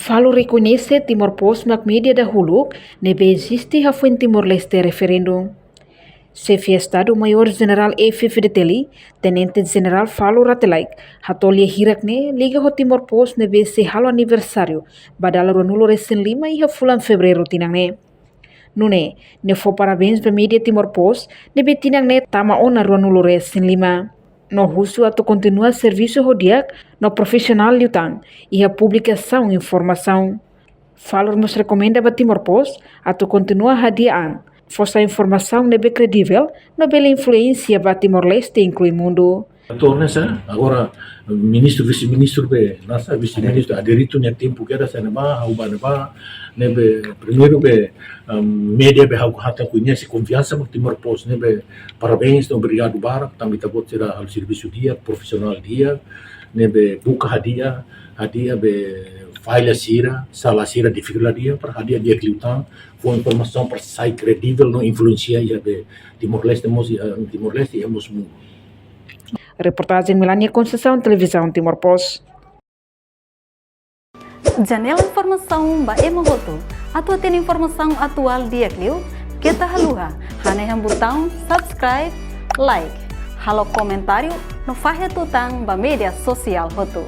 Falo reconhece Timor-Poste mak mídia dahulu nebe existe hafuen Timor-Leste referendum. Chefe Estado-Maior General EFF de Teli, Tenente General Falo Ratelaik, hatolhe hirak ne liga ho Timor-Poste nebe se halo aniversário, badala ronulo recém 5 e hafulan fevereiro tinang ne. Nune, ne fo parabéns pra mídia Timor-Poste, nebe tinang ne tama ona ronulo recém 5. No russo atu continua serviço rodiak no profissional liutang e a publicação informação. Falor nos recomenda para Timor-Poste atu continua hadiaan. Fossa informação nebe credível, no bela influência para Timor-Leste inclui mundo. Torna-se agora ministro, vice-ministro be, nasa vice-ministro aderitu nya tempo que era sana ba, au ba ba, nebe primeiro be media be hau hata conhece confiança no Timor-Poste, nebe parabéns, obrigado Barak, também tá bot será ao serviço dia, profissional dia, nebe buka hadia be file sira, sala sira dificuldade dia para hadia dia kliutan, foi informação para sai credível no influencia ya be Timor-Leste Timor-Leste e mundo. Reportagem Melania Conceição, Televisão Timor-Poste. Janela informação ba emogoto. Atua tem informação atual dia kliu. Kita haluha. Haneham botão subscribe, like. Halo comentário no faixa tutang ba media sosial hotu.